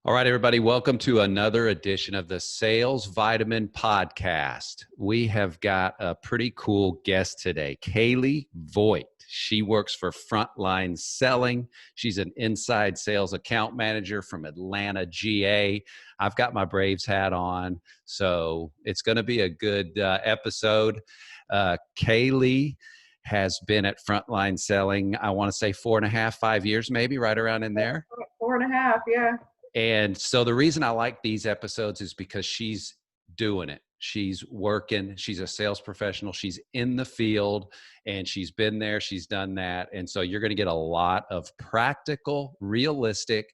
All right, everybody, welcome to another edition of the Sales Vitamin Podcast. We have got a pretty cool guest today, Kayleigh Voigt. She works for FRONTLINE Selling. She's an inside sales account manager from Atlanta, GA. I've got my Braves hat on, so it's going to be a good episode. Kayleigh has been at FRONTLINE Selling, I want to say 4.5, 5 years, maybe right around in there. 4.5, yeah. And so the reason I like these episodes is because she's doing it. She's working. She's a sales professional. She's in the field and she's been there. She's done that. And so you're going to get a lot of practical, realistic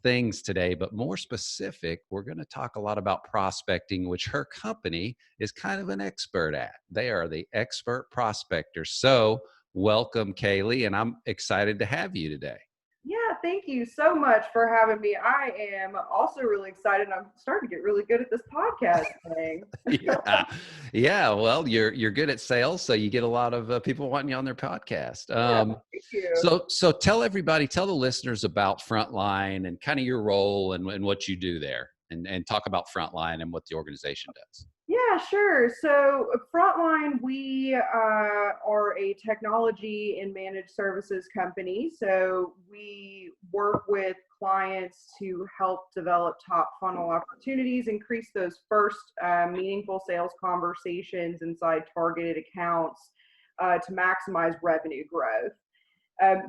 things today, but more specific, we're going to talk a lot about prospecting, which her company is kind of an expert at. They are the expert prospectors. So welcome, Kayleigh, and I'm excited to have you today. Yeah, thank you so much for having me. I am also really excited. I'm starting to get really good at this podcast thing. Yeah. Well, you're good at sales, so you get a lot of people wanting you on their podcast. Yeah, thank you. So tell the listeners about Frontline and kind of your role and what you do there, and talk about Frontline and what the organization does. Yeah, sure. So Frontline, we are a technology and managed services company. So we work with clients to help develop top funnel opportunities, increase those first meaningful sales conversations inside targeted accounts to maximize revenue growth.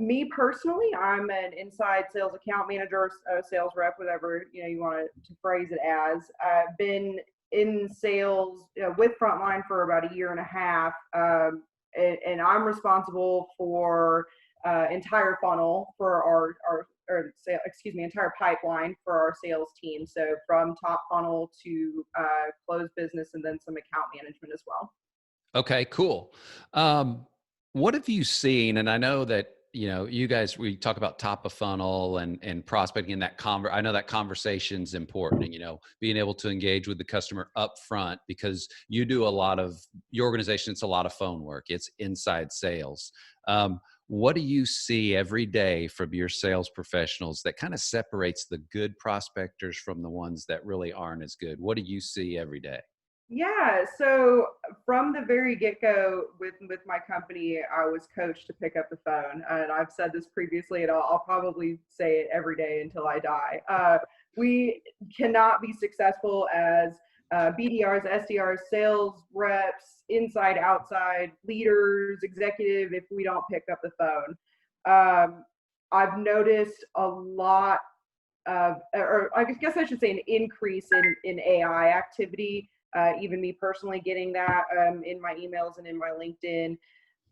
Me personally, I'm an inside sales account manager, sales rep, whatever you want to phrase it as. I've been in sales with Frontline for about 1.5 years, and I'm responsible for entire funnel for entire pipeline for our sales team. So from top funnel to close business, and then some account management as well. Okay, cool. What have you seen? And I know that you guys, we talk about top of funnel and prospecting, and I know that conversation's important, and being able to engage with the customer up front, because you do a lot of your organization. It's a lot of phone work. It's inside sales. What do you see every day from your sales professionals that kind of separates the good prospectors from the ones that really aren't as good? What do you see every day? Yeah, so from the very get-go with my company, I was coached to pick up the phone, and I've said this previously, and I'll probably say it every day until I die. We cannot be successful as BDRs, SDRs, sales reps, inside, outside, leaders, executive, if we don't pick up the phone. I've noticed a lot of, or I guess I should say, an increase in AI activity. Even me personally getting that in my emails and in my LinkedIn.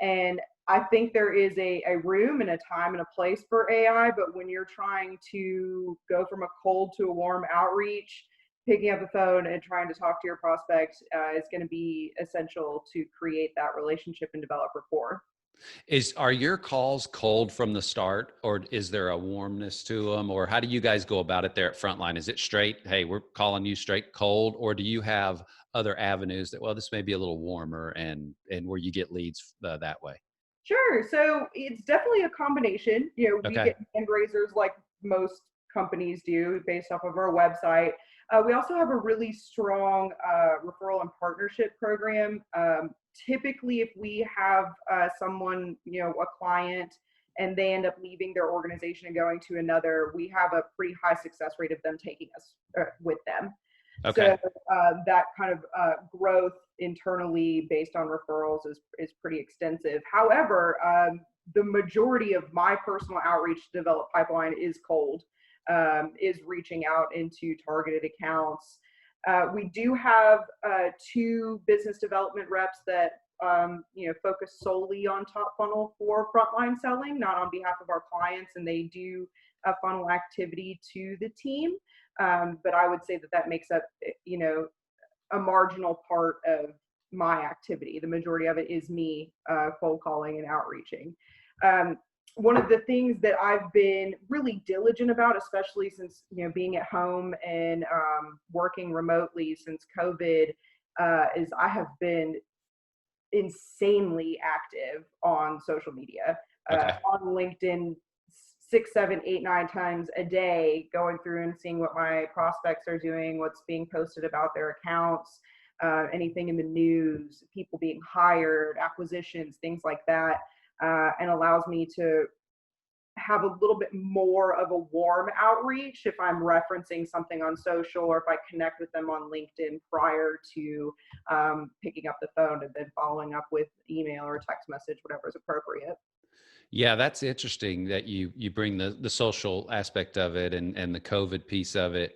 And I think there is a room and a time and a place for AI, but when you're trying to go from a cold to a warm outreach, picking up the phone and trying to talk to your prospect is going to be essential to create that relationship and develop rapport. Are your calls cold from the start, or is there a warmness to them, or how do you guys go about it there at Frontline? Is it straight, hey, we're calling you straight cold, or do you have other avenues that, well, this may be a little warmer and where you get leads that way? Sure. So it's definitely a combination. We Okay. get hand raisers like most companies do based off of our website. We also have a really strong referral and partnership program. Typically, if we have someone, a client, and they end up leaving their organization and going to another, we have a pretty high success rate of them taking us with them. Okay. So that kind of growth internally based on referrals is pretty extensive. However, the majority of my personal outreach to develop pipeline is cold, is reaching out into targeted accounts. We do have 2 business development reps that focus solely on top funnel for Frontline Selling, not on behalf of our clients, and they do funnel activity to the team. But I would say that makes up, a marginal part of my activity. The majority of it is me cold calling and outreaching. One of the things that I've been really diligent about, especially since being at home and working remotely since COVID, is I have been insanely active on social media, Okay. on LinkedIn 6, 7, 8, 9 times a day, going through and seeing what my prospects are doing, what's being posted about their accounts, anything in the news, people being hired, acquisitions, things like that, and allows me to have a little bit more of a warm outreach if I'm referencing something on social, or if I connect with them on LinkedIn prior to picking up the phone and then following up with email or text message, whatever is appropriate. Yeah, that's interesting that you bring the social aspect of it and the COVID piece of it.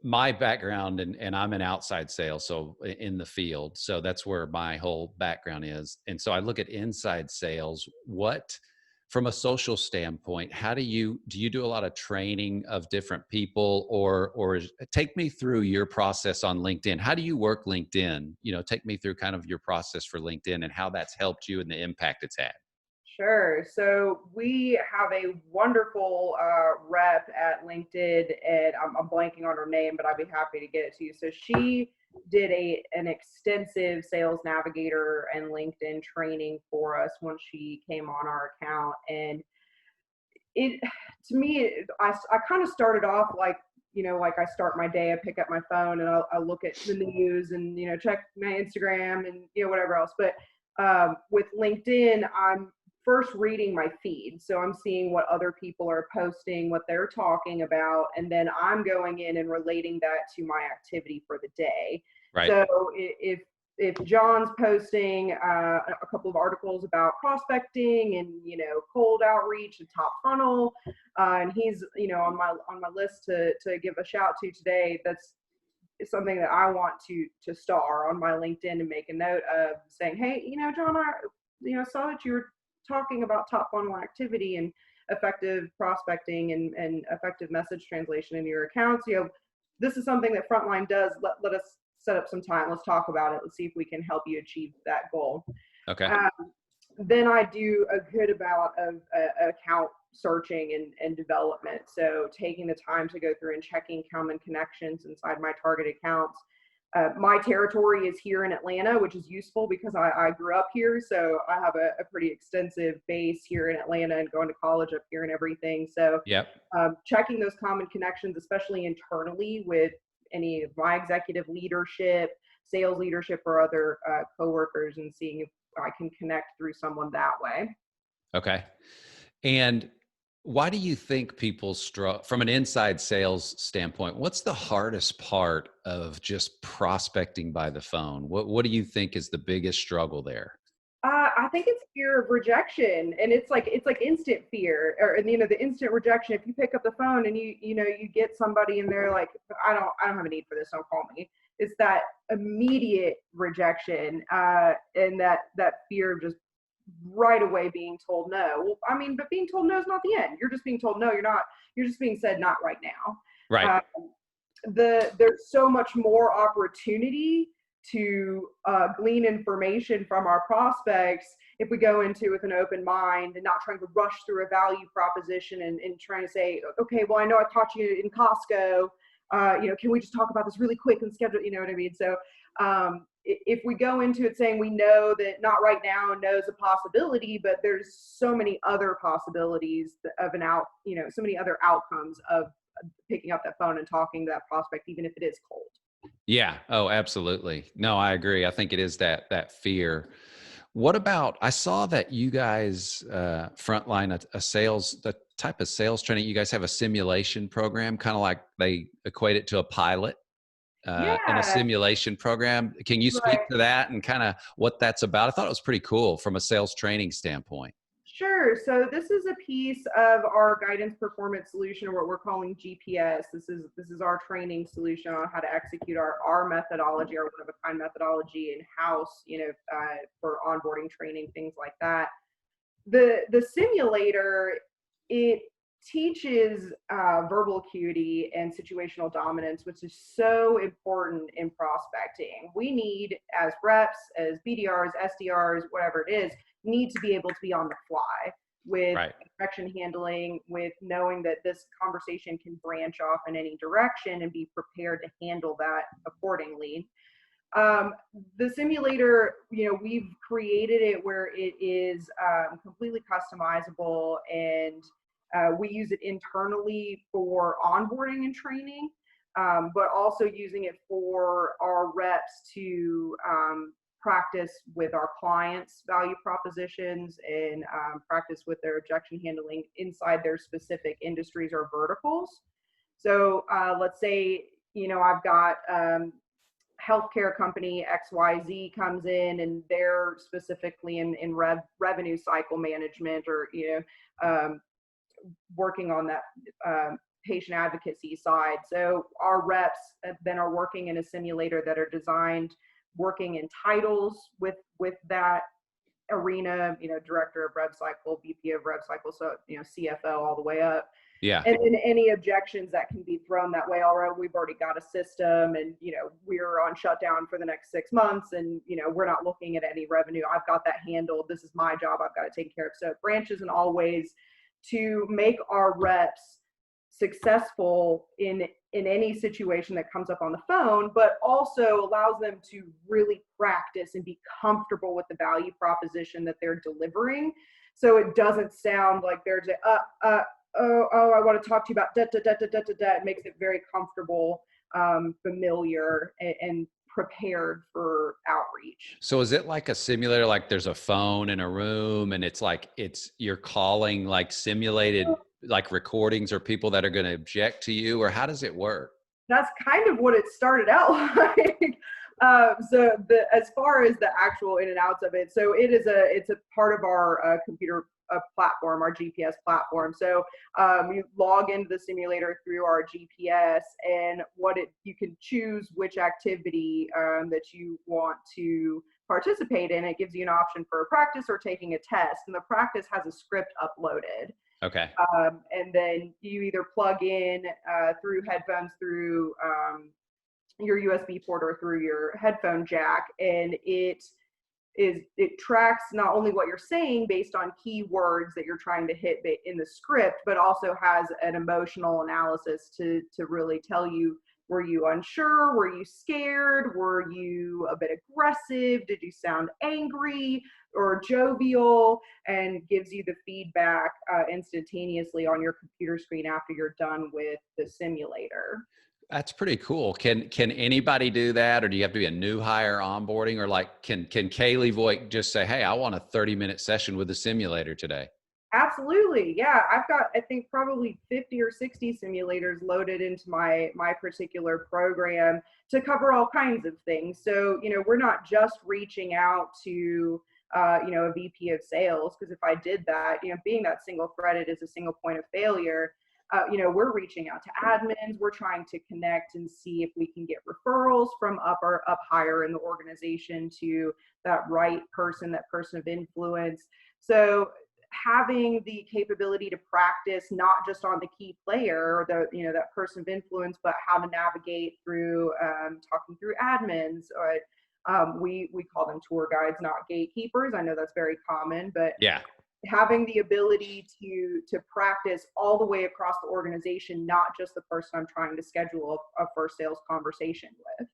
My background, and I'm in outside sales, so in the field, so that's where my whole background is. And so I look at inside sales. What, from a social standpoint, how do you do a lot of training of different people, take me through your process on LinkedIn? How do you work LinkedIn? Take me through kind of your process for LinkedIn and how that's helped you and the impact it's had. Sure. So we have a wonderful rep at LinkedIn, and I'm blanking on her name, but I'd be happy to get it to you. So she did an extensive sales navigator and LinkedIn training for us when she came on our account, and it to me, I kind of started off like, like I start my day, I pick up my phone and I'll look at the news and check my Instagram and whatever else. But with LinkedIn, I'm first reading my feed. So I'm seeing what other people are posting, what they're talking about, and then I'm going in and relating that to my activity for the day. Right. So if John's posting a couple of articles about prospecting and cold outreach and top funnel, and he's on my list to give a shout to today, that's something that I want to star on my LinkedIn and make a note of, saying, hey, John, I saw that you were talking about top funnel activity and effective prospecting and effective message translation in your accounts. This is something that Frontline does. Let us set up some time. Let's talk about it. Let's see if we can help you achieve that goal. Okay. Then I do a good amount of account searching and development. So taking the time to go through and checking common connections inside my target accounts. My territory is here in Atlanta, which is useful because I grew up here. So I have a pretty extensive base here in Atlanta and going to college up here and everything. So Yep. Checking those common connections, especially internally with any of my executive leadership, sales leadership, or other coworkers, and seeing if I can connect through someone that way. Okay. And why do you think people struggle from an inside sales standpoint? What's the hardest part of just prospecting by the phone? What do you think is the biggest struggle there? I think it's fear of rejection, and it's like instant fear, or the instant rejection. If you pick up the phone and you get somebody and they're like, I don't have a need for this, don't call me. It's that immediate rejection, and that fear of just right away being told no. Well, I mean, but being told no is not the end. You're just being told no. You're not. You're just being said not right now. Right. There's so much more opportunity to glean information from our prospects if we go into with an open mind and not trying to rush through a value proposition and trying to say, okay, well, I know I caught you in Costco. Can we just talk about this really quick and schedule? You know what I mean? So if we go into it saying we know that not right now, no is a possibility, but there's so many other possibilities of so many other outcomes of picking up that phone and talking to that prospect, even if it is cold. Yeah. Oh, absolutely. No, I agree. I think it is that fear. What about, I saw that you guys Frontline a sales, the type of sales training, you guys have a simulation program, kind of like they equate it to a pilot in a Yeah, simulation program. Can you speak right. to that and kind of what that's about? I thought it was pretty cool from a sales training standpoint. Sure. So this is a piece of our guidance performance solution, or what we're calling GPS. This is our training solution on how to execute our methodology, our one-of-a-kind methodology in house, for onboarding training, things like that. The simulator, it teaches verbal acuity and situational dominance, which is so important in prospecting. We need, as reps, as BDRs, SDRs, whatever it is, need to be able to be on the fly with Right. objection handling, with knowing that this conversation can branch off in any direction and be prepared to handle that accordingly. The simulator, we've created it where it is completely customizable, and We use it internally for onboarding and training, but also using it for our reps to practice with our clients' value propositions and practice with their objection handling inside their specific industries or verticals. So let's say, I've got healthcare company XYZ comes in and they're specifically in revenue cycle management, or working on that patient advocacy side. So our reps then are working in a simulator that are designed, working in titles with that arena, director of rev cycle, VP of rev cycle, so CFO all the way up. Yeah. And then any objections that can be thrown that way. Already, we've already got a system, and we're on shutdown for the next 6 months, and we're not looking at any revenue. I've got that handled. This is my job. I've got to take care of. So it branches in all ways to make our reps successful in any situation that comes up on the phone, but also allows them to really practice and be comfortable with the value proposition that they're delivering. So it doesn't sound like there's I want to talk to you about da da da da da da da. It makes it very comfortable, familiar, and prepared for outreach. So is it like a simulator, like there's a phone in a room and you're calling like simulated like recordings or people that are going to object to you, or how does it work? That's kind of what it started out like. So as far as the actual in and outs of it, so it's a part of our computer platform, our GPS platform. So you log into the simulator through our GPS, and you can choose which activity that you want to participate in. It gives you an option for a practice or taking a test, and the practice has a script uploaded. Okay. And then you either plug in through headphones, through your USB port, or through your headphone jack, and it tracks not only what you're saying based on keywords that you're trying to hit in the script, but also has an emotional analysis to really tell you, were you unsure? Were you scared? Were you a bit aggressive? Did you sound angry or jovial? And gives you the feedback instantaneously on your computer screen after you're done with the simulator. That's pretty cool. Can anybody do that, or do you have to be a new hire onboarding, or like can Kayleigh Voigt just say, hey, I want a 30-minute session with the simulator today? Absolutely. Yeah. I've got, I think, probably 50 or 60 simulators loaded into my particular program to cover all kinds of things. So, we're not just reaching out to, a VP of sales, because if I did that, being that single threaded is a single point of failure. We're reaching out to admins. We're trying to connect and see if we can get referrals from up higher in the organization to that right person, that person of influence. So having the capability to practice not just on the key player, or that person of influence, but how to navigate through talking through admins, or we call them tour guides, not gatekeepers. I know that's very common, but yeah, having the ability to practice all the way across the organization, not just the person I'm trying to schedule a first sales conversation with.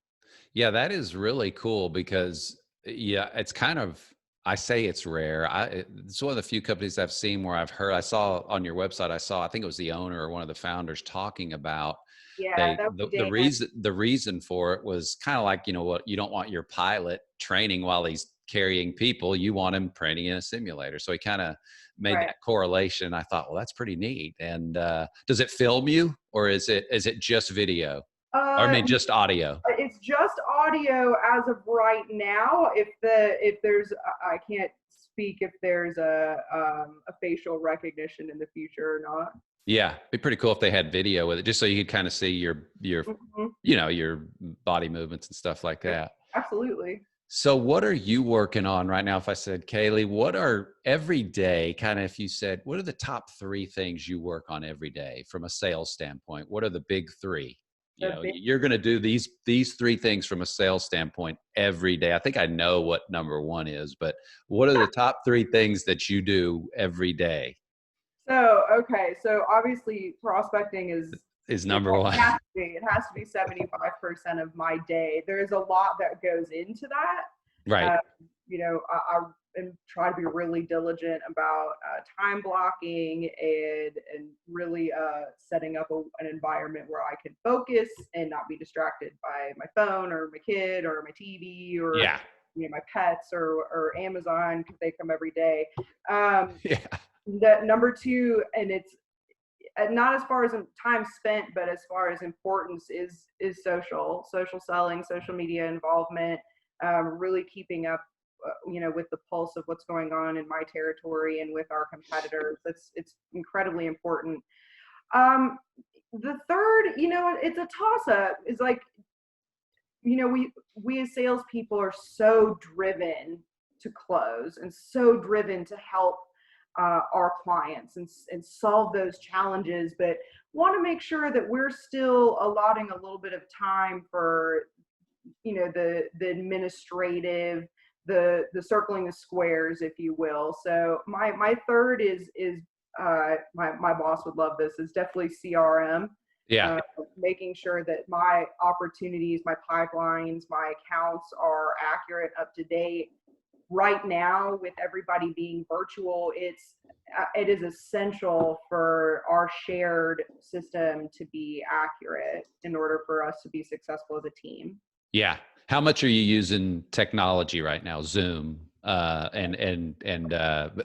Yeah, that is really cool because it's kind of, I say it's rare. It's one of the few companies I've seen where I saw on your website, I think it was the owner or one of the founders talking about Yeah, the reason for it was kind of like, what, you don't want your pilot training while he's carrying people, you want him training in a simulator. So he kind of made that correlation. I thought, well, that's pretty neat. And does it film you, or is it just video? Or I mean, just audio? It's just audio as of right now. If there's, I can't speak if there's a facial recognition in the future or not. Yeah, it'd be pretty cool if they had video with it, just so you could kind of see your your body movements and stuff like that. Absolutely. So what are you working on right now? If I said, Kayleigh, what are every day, kind of, if you said, what are the top 3 things you work on every day from a sales standpoint? What are the big 3? You're going to do these 3 things from a sales standpoint every day. I think I know what number 1 is, but what are the top 3 things that you do every day? So, okay. So obviously prospecting is number 1. It has to be 75% of my day. There's a lot that goes into that. Right. and try to be really diligent about time blocking and really setting up an environment where I can focus and not be distracted by my phone or my kid or my TV or Yeah. my pets or Amazon because they come every day. Um, Yeah. that number two, and it's not as far as time spent, but as far as importance is social selling, social media involvement, really keeping up, with the pulse of what's going on in my territory and with our competitors. It's incredibly important. The third, it's a toss up. Is like, we as salespeople are so driven to close and so driven to help our clients and solve those challenges, but want to make sure that we're still allotting a little bit of time for the administrative, the circling the squares, if you will. So my third is my boss would love this, is definitely CRM. Yeah. uh, Making sure that my opportunities, my pipelines, my accounts are accurate, up to date. Right now, with everybody being virtual, it is essential for our shared system to be accurate in order for us to be successful as a team. Yeah. How much are you using technology right now? Zoom, and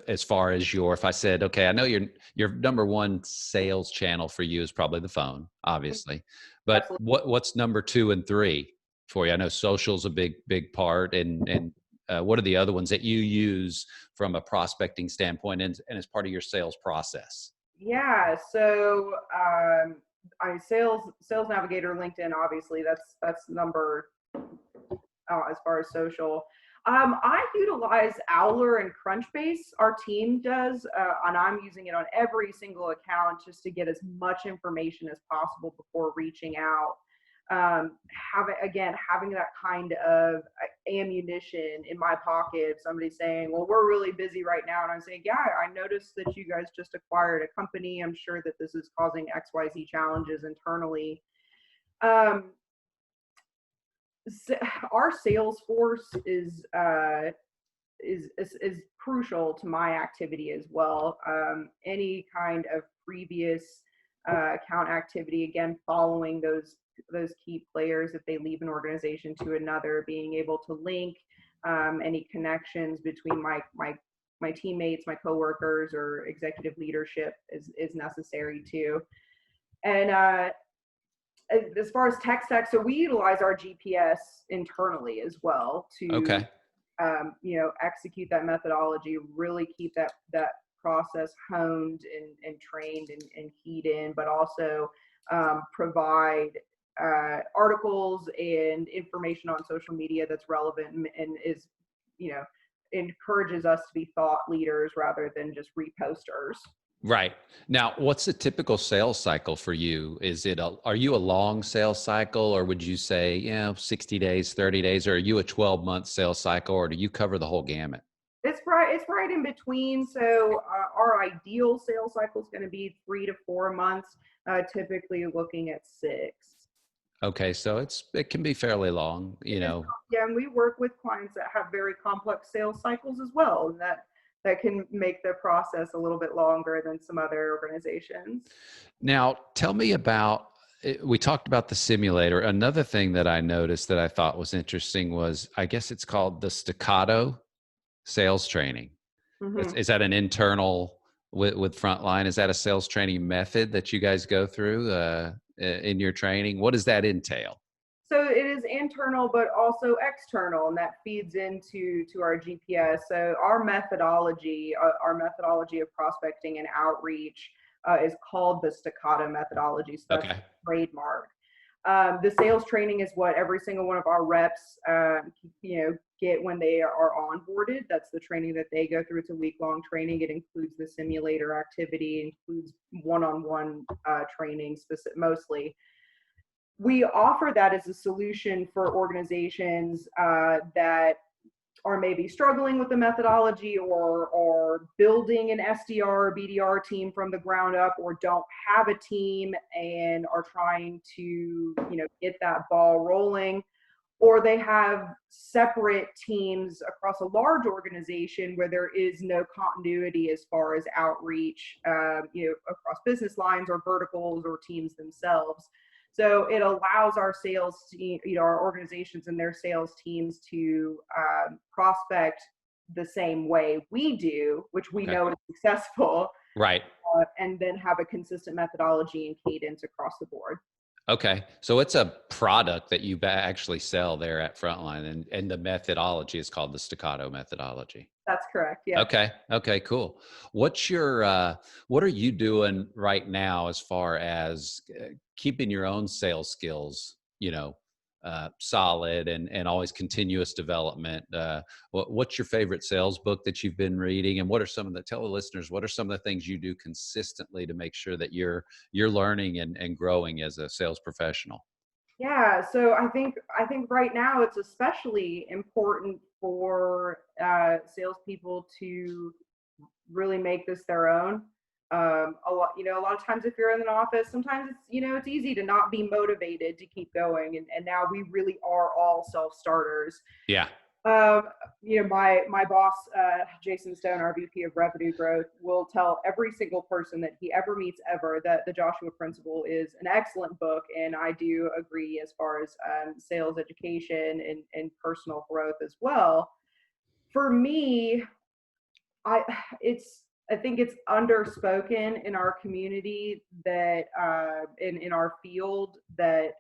as far as if I said, okay, I know your number one sales channel for you is probably the phone, obviously, but Absolutely. what's number two and three for you? I know social's a big part, and what are the other ones that you use from a prospecting standpoint and as part of your sales process? Yeah. So I sales navigator, LinkedIn, obviously that's number as far as social. I utilize Owler and Crunchbase. Our team does, and I'm using it on every single account just to get as much information as possible before reaching out. Having that kind of ammunition in my pocket. If somebody's saying, well, we're really busy right now, and I'm saying, yeah, I noticed that you guys just acquired a company. I'm sure that this is causing XYZ challenges internally. Um, our sales force is crucial to my activity as well. Any kind of previous account activity, again, following those key players if they leave an organization to another, being able to link any connections between my teammates, my coworkers, or executive leadership is necessary too. And as far as tech stack, so we utilize our GPS internally as well to Okay. execute that methodology, really keep that process honed and trained and keyed in, but also provide articles and information on social media that's relevant and is, encourages us to be thought leaders rather than just reposters. Right. Now, what's the typical sales cycle for you? Are you a long sales cycle, or would you say, 60 days, 30 days, or are you a 12-month sales cycle, or do you cover the whole gamut? It's right in between. So our ideal sales cycle is going to be 3 to 4 months, typically looking at 6. Okay. So it can be fairly long, Yeah, and we work with clients that have very complex sales cycles as well, and that can make the process a little bit longer than some other organizations. Now, tell me about, we talked about the simulator. Another thing that I noticed that I thought was interesting was, I guess it's called the Staccato Sales Training. Hmm. Is that an internal with Frontline? Is that a sales training method that you guys go through in your training? What does that entail? So it is internal, but also external, and that feeds into our GPS. So our methodology of prospecting and outreach is called the Staccato methodology. So that's Okay. trademark. The sales training is what every single one of our reps, get when they are onboarded. That's the training that they go through. It's a week-long training. It includes the simulator activity, includes one-on-one training, mostly. We offer that as a solution for organizations that are maybe struggling with the methodology or building an SDR or BDR team from the ground up, or don't have a team and are trying to get that ball rolling, or they have separate teams across a large organization where there is no continuity as far as outreach, across business lines or verticals or teams themselves. So it allows our sales team, our organizations and their sales teams to prospect the same way we do, which we Okay. know is successful, Right. and then have a consistent methodology and cadence across the board. Okay. So it's a product that you actually sell there at Frontline, and the methodology is called the Staccato methodology. That's correct. Yes. Okay. Okay, cool. What are you doing right now as far as keeping your own sales skills, solid and always continuous development? What's your favorite sales book that you've been reading? And tell the listeners, what are some of the things you do consistently to make sure that you're learning and growing as a sales professional? Yeah, so I think right now it's especially important for salespeople to really make this their own. A lot of times if you're in an office, sometimes it's easy to not be motivated to keep going, and now we really are all self-starters. Yeah. Um, my boss, Jason Stone, our VP of Revenue Growth, will tell every single person that he ever meets ever that the Joshua Principle is an excellent book, and I do agree as far as sales education and personal growth as well. For me, I it's I think it's underspoken in our community that in our field that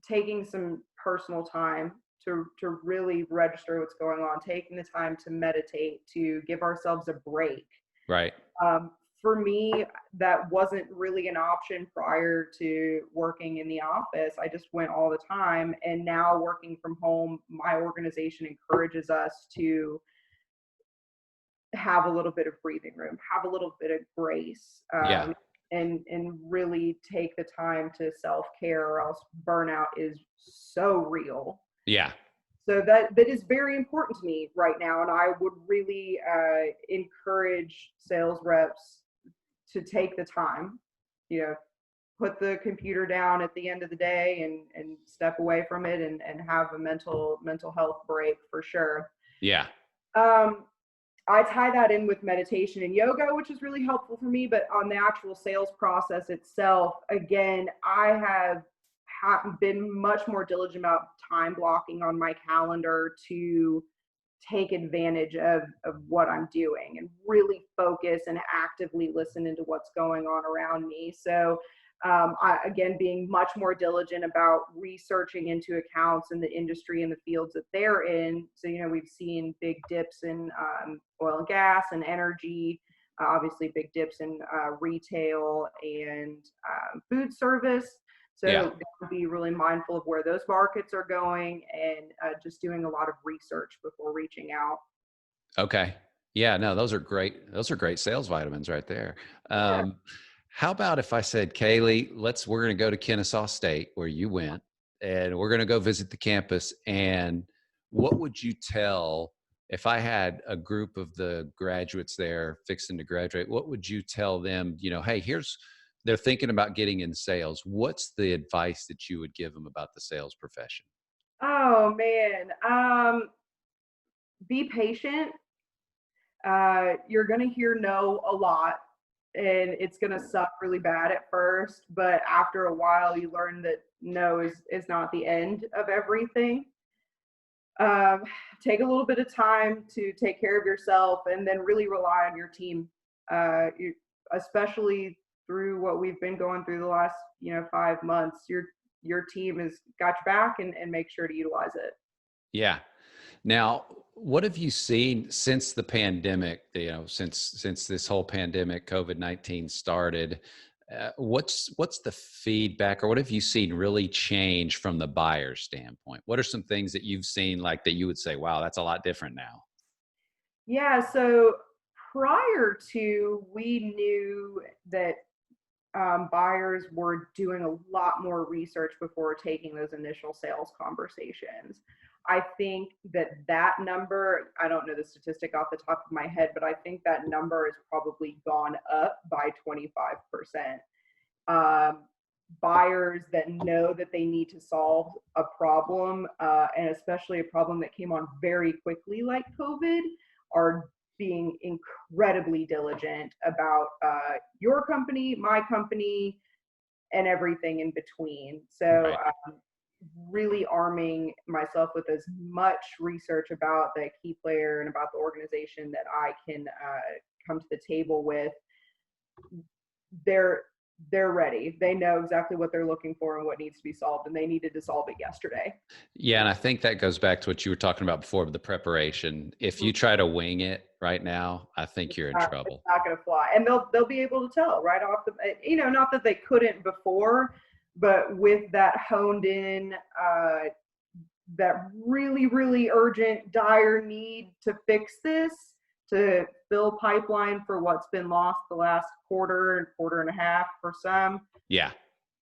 taking some personal time to really register what's going on, taking the time to meditate, to give ourselves a break. Right. Um, for me, that wasn't really an option prior to working in the office. I just went all the time. And now working from home, my organization encourages us to have a little bit of breathing room, have a little bit of grace, Yeah. and really take the time to self-care, or else burnout is so real. Yeah. So that is very important to me right now, and I would really encourage sales reps to take the time, you know, put the computer down at the end of the day and step away from it, and have a mental health break for sure. Yeah. Um, I tie that in with meditation and yoga, which is really helpful for me. But on the actual sales process itself, again, I have been much more diligent about time blocking on my calendar to take advantage of what I'm doing and really focus and actively listen into what's going on around me. So again, being much more diligent about researching into accounts in the industry and the fields that they're in. So, we've seen big dips in oil and gas and energy, obviously big dips in retail and food service. Yeah. So be really mindful of where those markets are going, and just doing a lot of research before reaching out. Okay. Yeah, no, those are great. Those are great sales vitamins right there. Yeah. How about if I said, Kayleigh, we're going to go to Kennesaw State where you went, and we're going to go visit the campus. And what would you tell if I had a group of the graduates there fixing to graduate? What would you tell them? Hey, they're thinking about getting in sales. What's the advice that you would give them about the sales profession? Oh man. Be patient. You're going to hear no a lot, and it's going to suck really bad at first, but after a while you learn that no is not the end of everything. um, Take a little bit of time to take care of yourself, and then really rely on your team, especially through what we've been going through the last 5 months. Your team has got your back, and make sure to utilize it. Yeah. Now, what have you seen since the pandemic? Since this whole pandemic, COVID-19 started. What's the feedback, or what have you seen really change from the buyer standpoint? What are some things that you've seen, like that you would say, "Wow, that's a lot different now"? Yeah, so prior to, we knew that buyers were doing a lot more research before taking those initial sales conversations. I think that number, I don't know the statistic off the top of my head, but I think that number has probably gone up by 25%. Um, buyers that know that they need to solve a problem, and especially a problem that came on very quickly like COVID, are being incredibly diligent about your company, my company, and everything in between. So Right. really arming myself with as much research about the key player and about the organization that I can come to the table with. They're ready. They know exactly what they're looking for and what needs to be solved, and they needed to solve it yesterday. Yeah, and I think that goes back to what you were talking about before with the preparation. If you try to wing it right now, I think you're in It's trouble. not going to fly, and they'll be able to tell right off the, not that they couldn't before, but with that honed in, that really, really urgent, dire need to fix this, to fill pipeline for what's been lost the last quarter and a half for some, Yeah.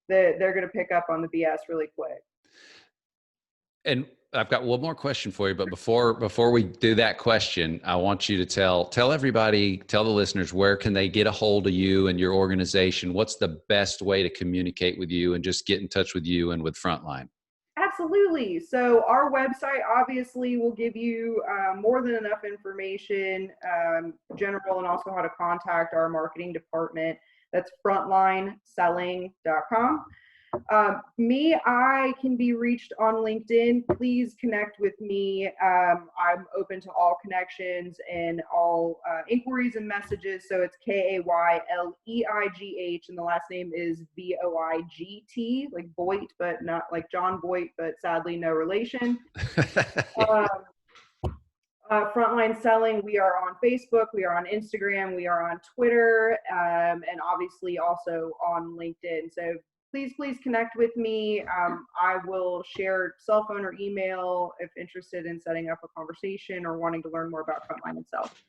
they're going to pick up on the BS really quick. And I've got one more question for you, but before we do that question, I want you to tell everybody, tell the listeners, where can they get a hold of you and your organization? What's the best way to communicate with you and just get in touch with you and with Frontline? Absolutely. So our website obviously will give you more than enough information, general, and also how to contact our marketing department. That's frontlineselling.com. I can be reached on LinkedIn. Please connect with me. I'm open to all connections and all inquiries and messages. So it's Kayleigh, and the last name is Voigt, like Voigt, but not like John Voigt, but sadly no relation. Frontline Selling, we are on Facebook, we are on Instagram, we are on Twitter, and obviously also on LinkedIn. So please connect with me. I will share cell phone or email if interested in setting up a conversation or wanting to learn more about Frontline itself.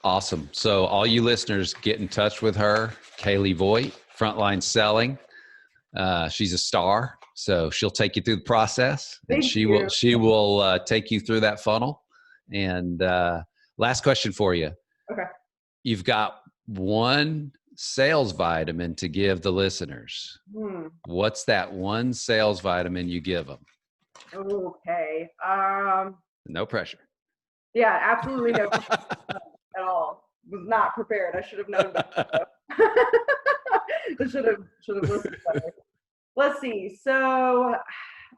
Awesome. So all you listeners, get in touch with her, Kayleigh Voigt, Frontline Selling. She's a star, so she'll take you through the process, and she will take you through that funnel. And last question for you. Okay. You've got one sales vitamin to give the listeners. What's that one sales vitamin you give them? Okay. No pressure. Yeah, absolutely no pressure at all. Was not prepared. I should have known better. I should have listened better. Let's see. So,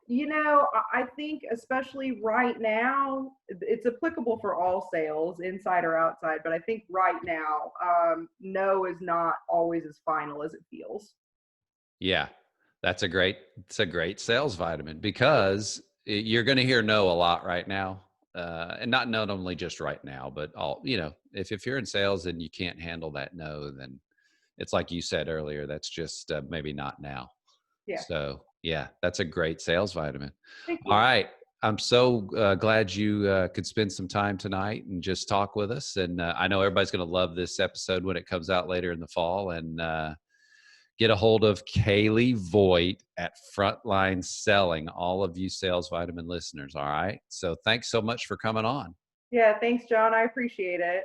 I think especially right now, it's applicable for all sales, inside or outside, but I think right now, no is not always as final as it feels. Yeah, it's a great sales vitamin, because you're going to hear no a lot right now. And not only just right now, but if you're in sales and you can't handle that no, then it's like you said earlier, that's just maybe not now. Yeah. So yeah, that's a great sales vitamin. Thank you. All right. I'm so glad you could spend some time tonight and just talk with us. And I know everybody's going to love this episode when it comes out later in the fall. And get a hold of Kayleigh Voigt at Frontline Selling, all of you Sales Vitamin listeners. All right. So thanks so much for coming on. Yeah, thanks, John. I appreciate it.